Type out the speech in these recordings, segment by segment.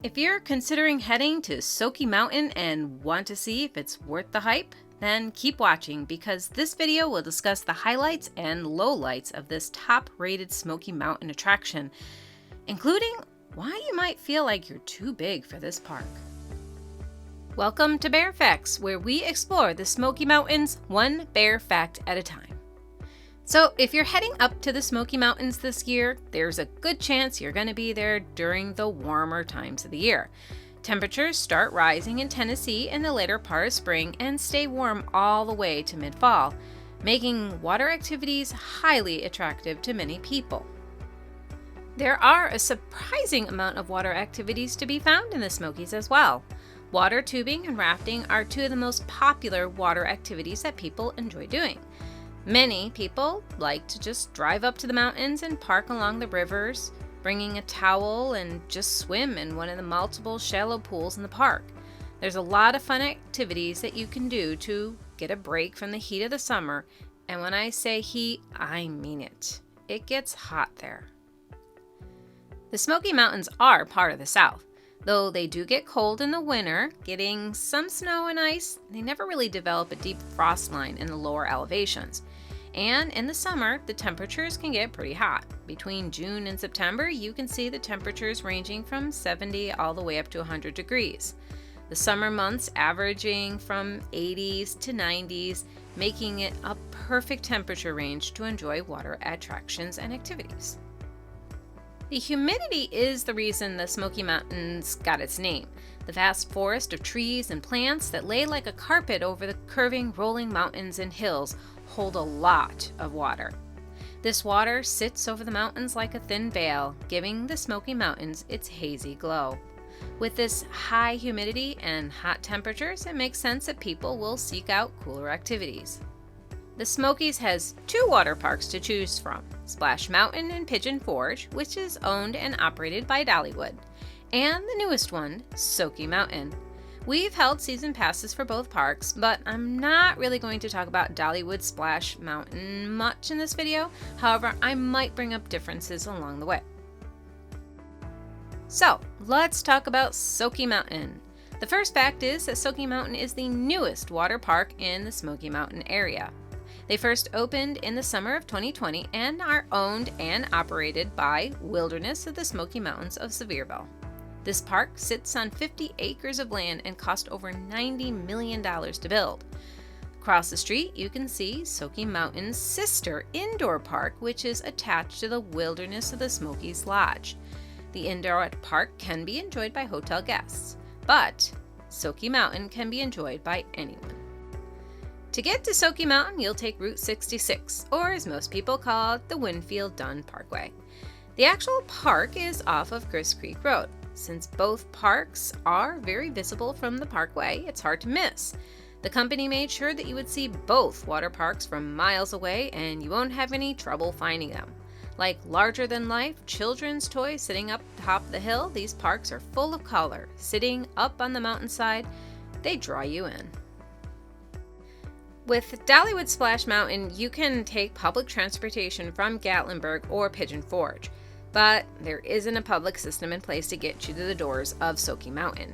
If you're considering heading to Soaky Mountain and want to see if it's worth the hype, then keep watching because this video will discuss the highlights and lowlights of this top-rated Smoky Mountain attraction, including why you might feel like you're too big for this park. Welcome to Bear Facts, where we explore the Smoky Mountains one bear fact at a time. So if you're heading up to the Smoky Mountains this year, there's a good chance you're going to be there during the warmer times of the year. Temperatures start rising in Tennessee in the later part of spring and stay warm all the way to mid-fall, making water activities highly attractive to many people. There are a surprising amount of water activities to be found in the Smokies as well. Water tubing and rafting are two of the most popular water activities that people enjoy doing. Many people like to just drive up to the mountains and park along the rivers, bringing a towel and just swim in one of the multiple shallow pools in the park. There's a lot of fun activities that you can do to get a break from the heat of the summer, and when I say heat, I mean it. It gets hot there. The Smoky Mountains are part of the South. Though they do get cold in the winter, getting some snow and ice, they never really develop a deep frost line in the lower elevations. And in the summer, the temperatures can get pretty hot. Between June and September, you can see the temperatures ranging from 70 all the way up to 100 degrees. The summer months averaging from 80s to 90s, making it a perfect temperature range to enjoy water attractions and activities. The humidity is the reason the Smoky Mountains got its name. The vast forest of trees and plants that lay like a carpet over the curving, rolling mountains and hills hold a lot of water. This water sits over the mountains like a thin veil, giving the Smoky Mountains its hazy glow. With this high humidity and hot temperatures, it makes sense that people will seek out cooler activities. The Smokies has two water parks to choose from, Splash Mountain and Pigeon Forge, which is owned and operated by Dollywood, and the newest one, Soaky Mountain. We've held season passes for both parks, but I'm not really going to talk about Dollywood Splash Mountain much in this video. However, I might bring up differences along the way. So, let's talk about Soaky Mountain. The first fact is that Soaky Mountain is the newest water park in the Smoky Mountain area. They first opened in the summer of 2020 and are owned and operated by Wilderness of the Smoky Mountains of Sevierville. This park sits on 50 acres of land and cost over $90 million to build. Across the street, you can see Soaky Mountain's sister indoor park, which is attached to the Wilderness of the Smokies Lodge. The indoor park can be enjoyed by hotel guests, but Soaky Mountain can be enjoyed by anyone. To get to Soaky Mountain, you'll take Route 66, or as most people call it, the Winfield-Dunn Parkway. The actual park is off of Grist Creek Road. Since both parks are very visible from the parkway, it's hard to miss. The company made sure that you would see both water parks from miles away and you won't have any trouble finding them. Like larger-than-life children's toys sitting up top of the hill, these parks are full of color. Sitting up on the mountainside, they draw you in. With Dollywood Splash Mountain, you can take public transportation from Gatlinburg or Pigeon Forge, but there isn't a public system in place to get you to the doors of Soaky Mountain.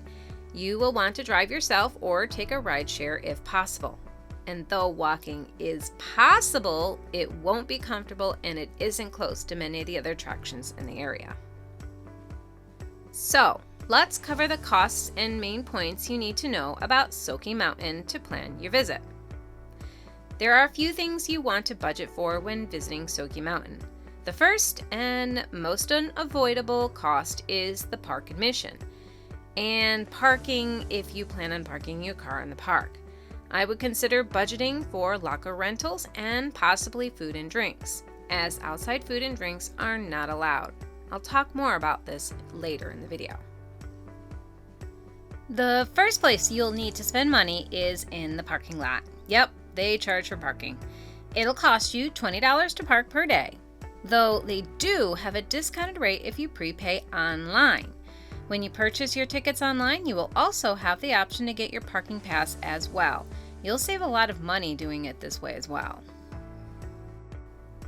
You will want to drive yourself or take a rideshare if possible. And though walking is possible, it won't be comfortable and it isn't close to many of the other attractions in the area. So, let's cover the costs and main points you need to know about Soaky Mountain to plan your visit. There are a few things you want to budget for when visiting Soaky Mountain. The first and most unavoidable cost is the park admission, and parking if you plan on parking your car in the park. I would consider budgeting for locker rentals and possibly food and drinks, as outside food and drinks are not allowed. I'll talk more about this later in the video. The first place you'll need to spend money is in the parking lot. Yep, they charge for parking. It'll cost you $20 to park per day, though they do have a discounted rate if you prepay online. When you purchase your tickets online, you will also have the option to get your parking pass as well. You'll save a lot of money doing it this way as well.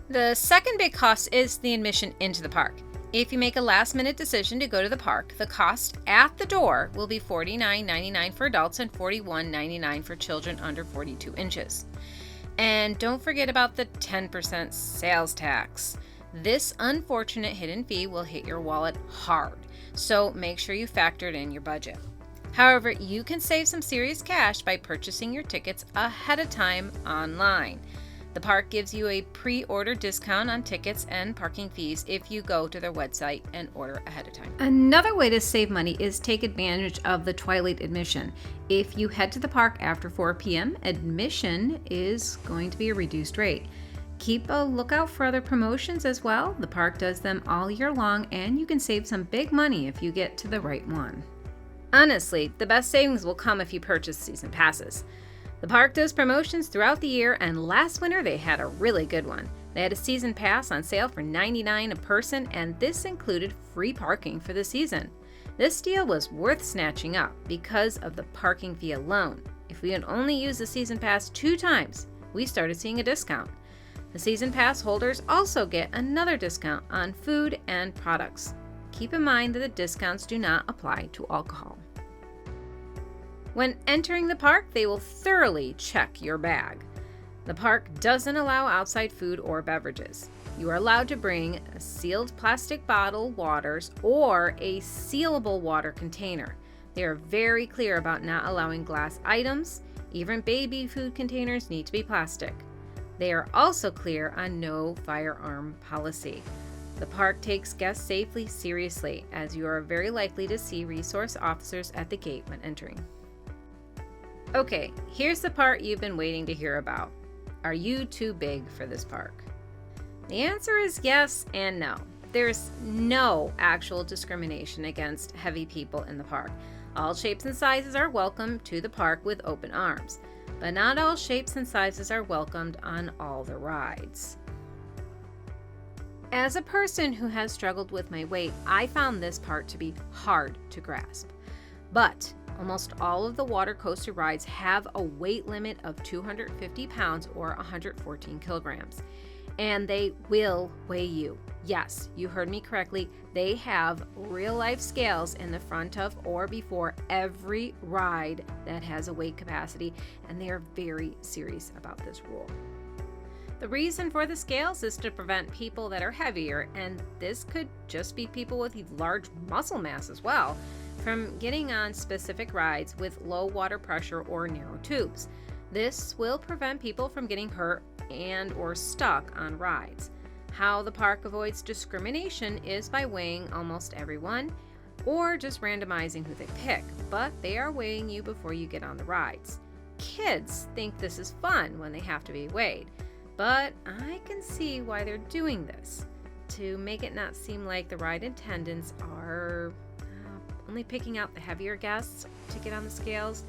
The second big cost is the admission into the park. If you make a last-minute decision to go to the park, the cost at the door will be $49.99 for adults and $41.99 for children under 42 inches. And don't forget about the 10% sales tax. This unfortunate hidden fee will hit your wallet hard, so make sure you factor it in your budget. However, you can save some serious cash by purchasing your tickets ahead of time online. The park gives you a pre-order discount on tickets and parking fees if you go to their website and order ahead of time. Another way to save money is take advantage of the twilight admission. If you head to the park after 4 p.m., admission is going to be a reduced rate. Keep a lookout for other promotions as well. The park does them all year long, and you can save some big money if you get to the right one. Honestly, the best savings will come if you purchase season passes. The park does promotions throughout the year, and last winter they had a really good one. They had a season pass on sale for $99 a person, and this included free parking for the season. This deal was worth snatching up because of the parking fee alone. If we had only used the season pass 2 times, we started seeing a discount. The season pass holders also get another discount on food and products. Keep in mind that the discounts do not apply to alcohol. When entering the park, they will thoroughly check your bag. The park doesn't allow outside food or beverages. You are allowed to bring a sealed plastic bottle waters or a sealable water container. They are very clear about not allowing glass items. Even baby food containers need to be plastic. They are also clear on no firearm policy. The park takes guest safety seriously, as you are very likely to see resource officers at the gate when entering. Okay, here's the part you've been waiting to hear about. Are you too big for this park? The answer is yes and no. There's no actual discrimination against heavy people in the park. All shapes and sizes are welcome to the park with open arms, but not all shapes and sizes are welcomed on all the rides. As a person who has struggled with my weight, I found this part to be hard to grasp. But almost all of the water coaster rides have a weight limit of 250 pounds or 114 kilograms. And they will weigh you. Yes, you heard me correctly. They have real-life scales in the front of or before every ride that has a weight capacity, and they are very serious about this rule. The reason for the scales is to prevent people that are heavier, and this could just be people with large muscle mass as well, from getting on specific rides with low water pressure or narrow tubes. This will prevent people from getting hurt and or stuck on rides. How the park avoids discrimination is by weighing almost everyone or just randomizing who they pick, but they are weighing you before you get on the rides. Kids think this is fun when they have to be weighed, but I can see why they're doing this, to make it not seem like the ride attendants are only picking out the heavier guests to get on the scales.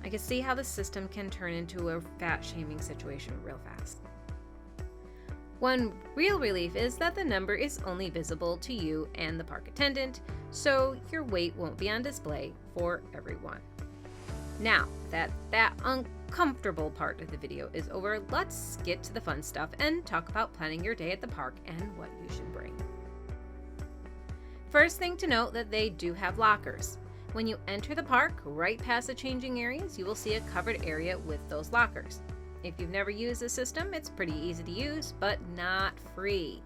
I can see how the system can turn into a fat shaming situation real fast. One real relief is that the number is only visible to you and the park attendant, so your weight won't be on display for everyone. Now that uncomfortable part of the video is over, let's get to the fun stuff and talk about planning your day at the park and what you should bring. First thing to note that they do have lockers. When you enter the park, right past the changing areas, you will see a covered area with those lockers. If you've never used the system, it's pretty easy to use, but not free.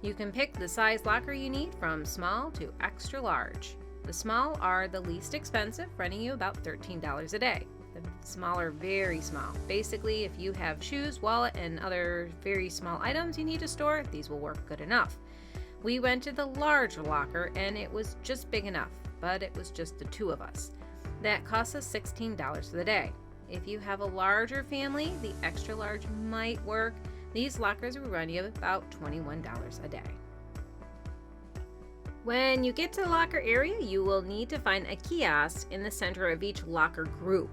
You can pick the size locker you need from small to extra large. The small are the least expensive, running you about $13 a day. The small are very small. Basically, if you have shoes, wallet, and other very small items you need to store, these will work good enough. We went to the large locker and it was just big enough, but it was just the 2 of us. That cost us $16 for the day. If you have a larger family, the extra large might work. These lockers will run you about $21 a day. When you get to the locker area, you will need to find a kiosk in the center of each locker group.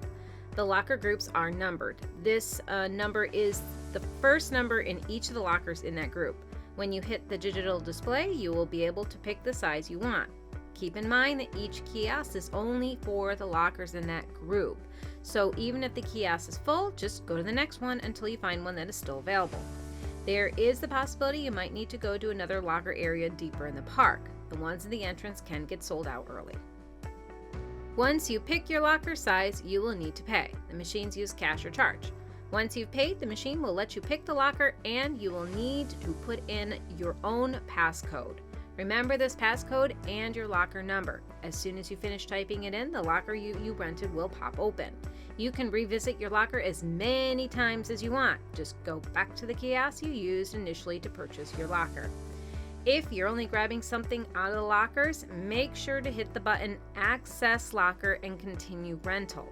The locker groups are numbered. This number is the first number in each of the lockers in that group. When you hit the digital display, you will be able to pick the size you want. Keep in mind that each kiosk is only for the lockers in that group. So even if the kiosk is full, just go to the next one until you find one that is still available. There is the possibility you might need to go to another locker area deeper in the park. The ones in the entrance can get sold out early. Once you pick your locker size, you will need to pay. The machines use cash or charge. Once you've paid, the machine will let you pick the locker and you will need to put in your own passcode. Remember this passcode and your locker number. As soon as you finish typing it in, the locker you rented will pop open. You can revisit your locker as many times as you want. Just go back to the kiosk you used initially to purchase your locker. If you're only grabbing something out of the lockers, make sure to hit the button Access Locker and Continue Rental.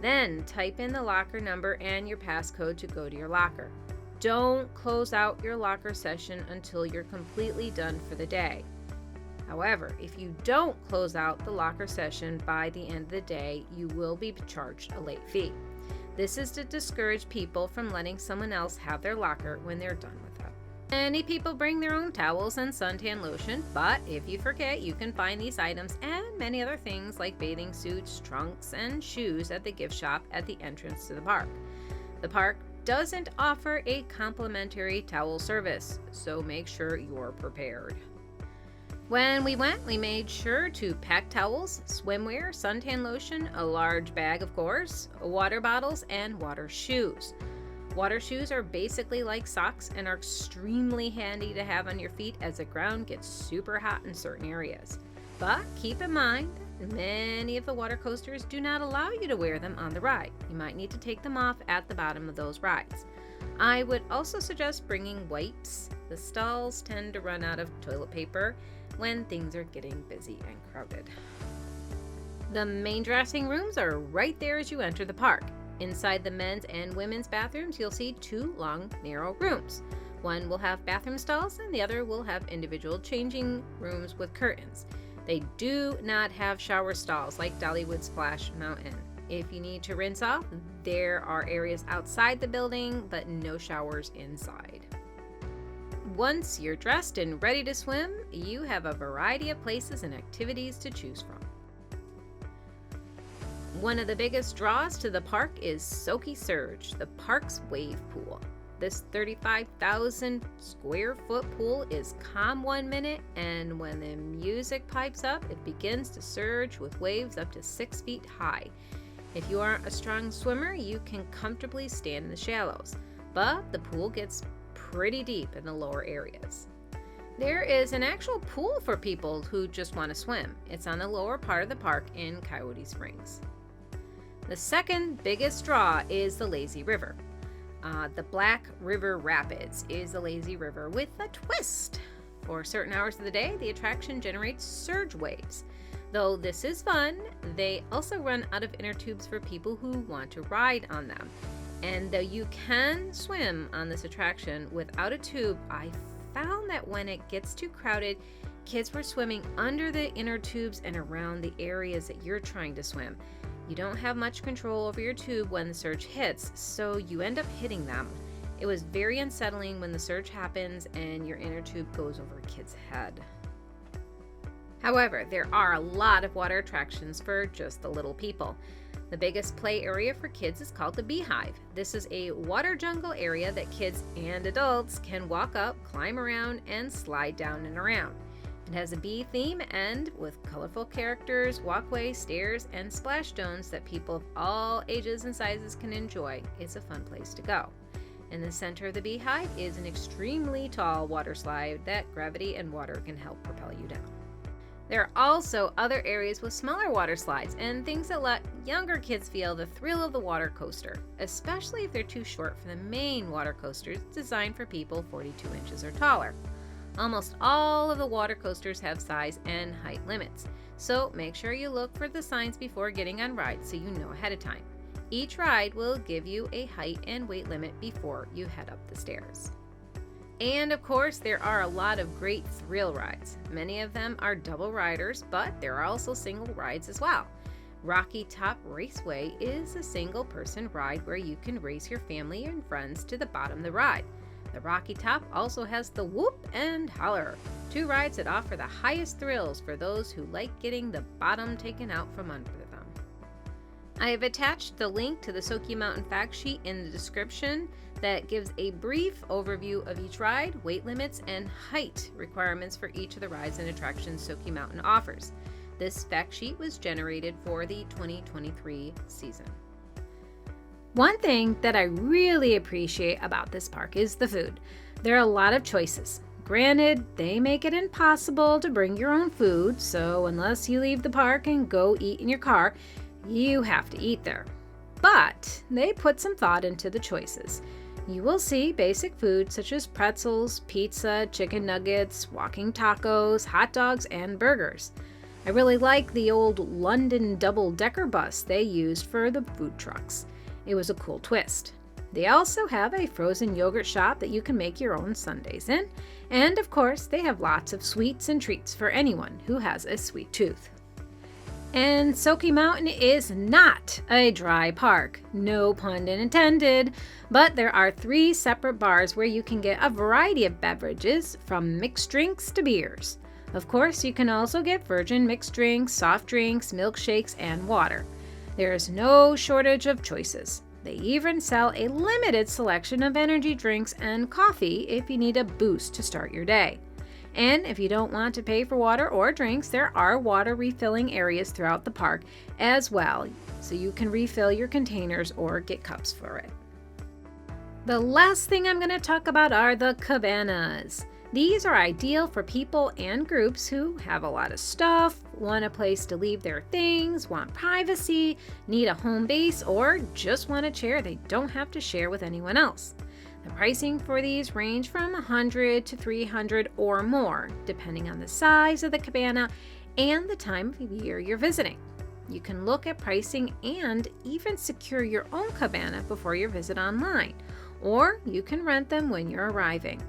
Then type in the locker number and your passcode to go to your locker. Don't close out your locker session until you're completely done for the day. However, if you don't close out the locker session by the end of the day, you will be charged a late fee. This is to discourage people from letting someone else have their locker when they're done with it. Many people bring their own towels and suntan lotion, but if you forget, you can find these items and many other things like bathing suits, trunks, and shoes at the gift shop at the entrance to the park. The park doesn't offer a complimentary towel service, so make sure you're prepared. When we went, we made sure to pack towels, swimwear, suntan lotion, a large bag of course, water bottles, and water shoes. Water shoes are basically like socks and are extremely handy to have on your feet as the ground gets super hot in certain areas. But keep in mind, many of the water coasters do not allow you to wear them on the ride. You might need to take them off at the bottom of those rides. I would also suggest bringing wipes. The stalls tend to run out of toilet paper when things are getting busy and crowded. The main dressing rooms are right there as you enter the park. Inside the men's and women's bathrooms, you'll see two long, narrow rooms. One will have bathroom stalls and the other will have individual changing rooms with curtains. They do not have shower stalls like Dollywood Splash Mountain. If you need to rinse off, there are areas outside the building, but no showers inside. Once you're dressed and ready to swim, you have a variety of places and activities to choose from. One of the biggest draws to the park is Soaky Surge, the park's wave pool. This 35,000 square foot pool is calm 1 minute, and when the music pipes up, it begins to surge with waves up to 6 feet high. If you aren't a strong swimmer, you can comfortably stand in the shallows, but the pool gets pretty deep in the lower areas. There is an actual pool for people who just want to swim. It's on the lower part of the park in Coyote Springs. The second biggest draw is the Lazy River. The Black River Rapids is the lazy river with a twist. For certain hours of the day, the attraction generates surge waves. Though this is fun, they also run out of inner tubes for people who want to ride on them. And though you can swim on this attraction without a tube, I found that when it gets too crowded, kids were swimming under the inner tubes and around the areas that you're trying to swim. You don't have much control over your tube when the surge hits, so you end up hitting them. It was very unsettling when the surge happens and your inner tube goes over a kid's head. However, there are a lot of water attractions for just the little people. The biggest play area for kids is called the Beehive. This is a water jungle area that kids and adults can walk up, climb around, and slide down and around. It has a bee theme and with colorful characters, walkways, stairs, and splash stones that people of all ages and sizes can enjoy. It's a fun place to go. In the center of the Beehive is an extremely tall water slide that gravity and water can help propel you down. There are also other areas with smaller water slides and things that let younger kids feel the thrill of the water coaster, especially if they're too short for the main water coasters designed for people 42 inches or taller. Almost all of the water coasters have size and height limits, so make sure you look for the signs before getting on rides so you know ahead of time. Each ride will give you a height and weight limit before you head up the stairs. And of course, there are a lot of great thrill rides. Many of them are double riders, but there are also single rides as well. Rocky Top Raceway is a single person ride where you can race your family and friends to the bottom of the ride. The Rocky Top also has the Whoop and Holler, two rides that offer the highest thrills for those who like getting the bottom taken out from under them. I have attached the link to the Soaky Mountain fact sheet in the description that gives a brief overview of each ride, weight limits, and height requirements for each of the rides and attractions Soaky Mountain offers. This fact sheet was generated for the 2023 season. One thing that I really appreciate about this park is the food. There are a lot of choices. Granted, they make it impossible to bring your own food, so unless you leave the park and go eat in your car, you have to eat there. But they put some thought into the choices. You will see basic food such as pretzels, pizza, chicken nuggets, walking tacos, hot dogs, and burgers. I really like the old London double-decker bus they used for the food trucks. It was a cool twist. They also have a frozen yogurt shop that you can make your own sundaes in. And of course, they have lots of sweets and treats for anyone who has a sweet tooth. And Soaky Mountain is not a dry park, no pun intended, but there are 3 separate bars where you can get a variety of beverages, from mixed drinks to beers. Of course, you can also get virgin mixed drinks, soft drinks, milkshakes, and water. There is no shortage of choices. They even sell a limited selection of energy drinks and coffee if you need a boost to start your day. And if you don't want to pay for water or drinks, there are water refilling areas throughout the park as well, so you can refill your containers or get cups for it. The last thing I'm going to talk about are the cabanas. These are ideal for people and groups who have a lot of stuff, want a place to leave their things, want privacy, need a home base, or just want a chair they don't have to share with anyone else. The pricing for these range from $100 to $300 or more, depending on the size of the cabana and the time of year you're visiting. You can look at pricing and even secure your own cabana before your visit online, or you can rent them when you're arriving.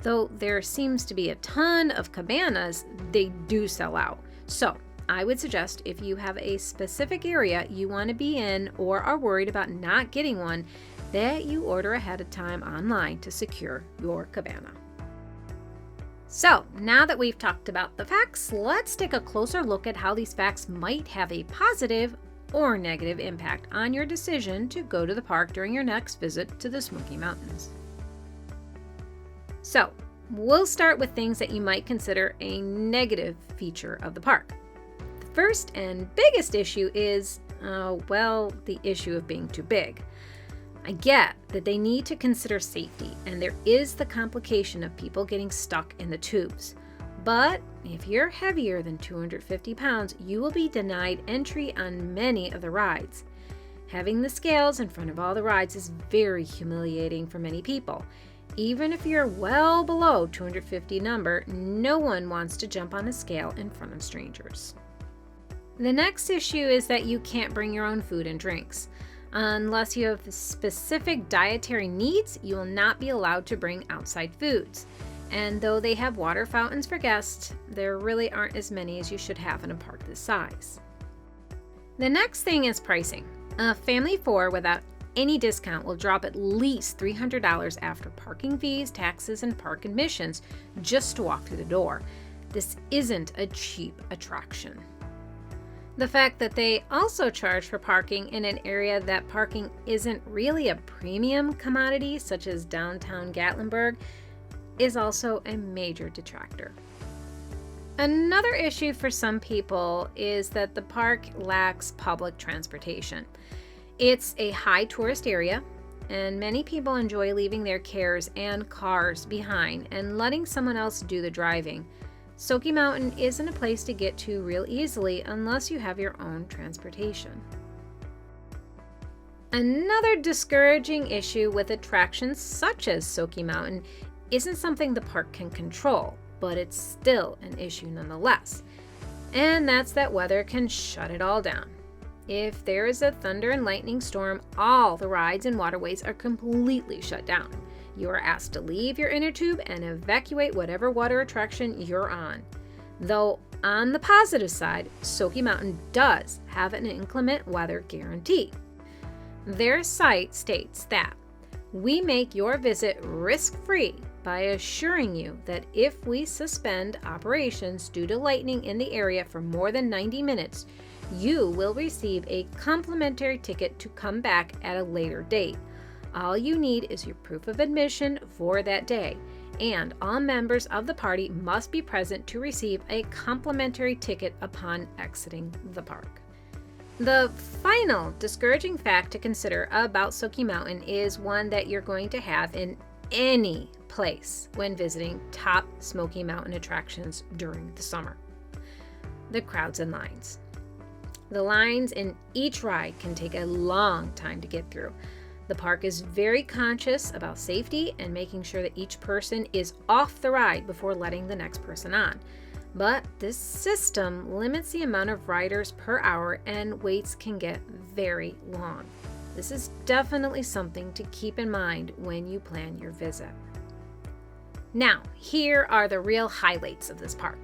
Though there seems to be a ton of cabanas, they do sell out. So I would suggest if you have a specific area you want to be in or are worried about not getting one, that you order ahead of time online to secure your cabana. So now that we've talked about the facts, let's take a closer look at how these facts might have a positive or negative impact on your decision to go to the park during your next visit to the Smoky Mountains. So we'll start with things that you might consider a negative feature of the park. The first and biggest issue is, the issue of being too big. I get that they need to consider safety, and there is the complication of people getting stuck in the tubes. But if you're heavier than 250 pounds, you will be denied entry on many of the rides. Having the scales in front of all the rides is very humiliating for many people. Even if you're well below 250 number, no one wants to jump on a scale in front of strangers. The next issue is that you can't bring your own food and drinks. Unless you have specific dietary needs, you will not be allowed to bring outside foods. And though they have water fountains for guests, there really aren't as many as you should have in a park this size. The next thing is pricing. A family of 4 without any discount will drop at least $300 after parking fees, taxes, and park admissions just to walk through the door. This isn't a cheap attraction. The fact that they also charge for parking in an area that parking isn't really a premium commodity, such as downtown Gatlinburg, is also a major detractor. Another issue for some people is that the park lacks public transportation. It's a high tourist area, and many people enjoy leaving their cares and cars behind and letting someone else do the driving. Soaky Mountain isn't a place to get to real easily unless you have your own transportation. Another discouraging issue with attractions such as Soaky Mountain isn't something the park can control, but it's still an issue nonetheless. And that's that weather can shut it all down. If there is a thunder and lightning storm, all the rides and waterways are completely shut down. You are asked to leave your inner tube and evacuate whatever water attraction you're on. Though, on the positive side, Soaky Mountain does have an inclement weather guarantee. Their site states that, "We make your visit risk-free by assuring you that if we suspend operations due to lightning in the area for more than 90 minutes, you will receive a complimentary ticket to come back at a later date. All you need is your proof of admission for that day, and all members of the party must be present to receive a complimentary ticket upon exiting the park. The final discouraging fact to consider about Soaky Mountain is one that you're going to have in any place when visiting top Smoky Mountain attractions during the summer: the crowds and lines. The lines in each ride can take a long time to get through. The park is very conscious about safety and making sure that each person is off the ride before letting the next person on. But this system limits the amount of riders per hour, and waits can get very long. This is definitely something to keep in mind when you plan your visit. Now, here are the real highlights of this park.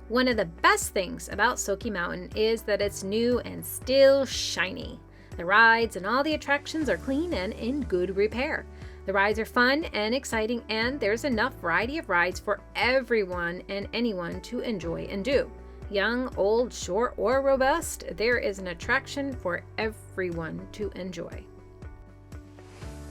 One of the best things about Soaky Mountain is that it's new and still shiny. The rides and all the attractions are clean and in good repair. The rides are fun and exciting, and there's enough variety of rides for everyone and anyone to enjoy and do. Young, old, short, or robust, there is an attraction for everyone to enjoy.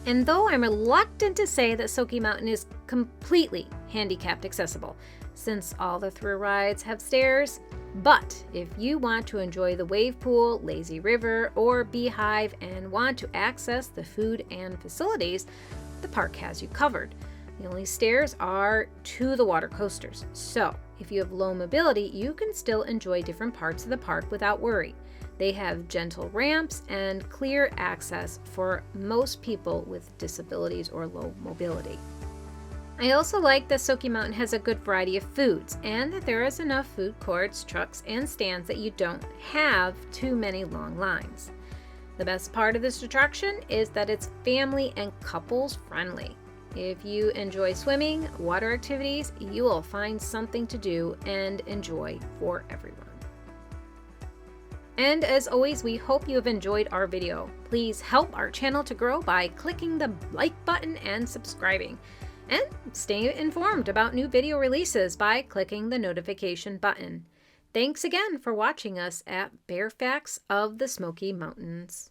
And though I'm reluctant to say that Soaky Mountain is completely handicapped accessible, since all the thrill rides have stairs, but if you want to enjoy the wave pool, lazy river, or beehive and want to access the food and facilities, the park has you covered. The only stairs are to the water coasters, so if you have low mobility, you can still enjoy different parts of the park without worry. They have gentle ramps and clear access for most people with disabilities or low mobility. I also like that Soaky Mountain has a good variety of foods, and that there is enough food courts, trucks, and stands that you don't have too many long lines. The best part of this attraction is that it's family and couples friendly. If you enjoy swimming, water activities, you will find something to do and enjoy for everyone. And as always, we hope you have enjoyed our video. Please help our channel to grow by clicking the like button and subscribing. And stay informed about new video releases by clicking the notification button. Thanks again for watching us at Bear Facts of the Smoky Mountains.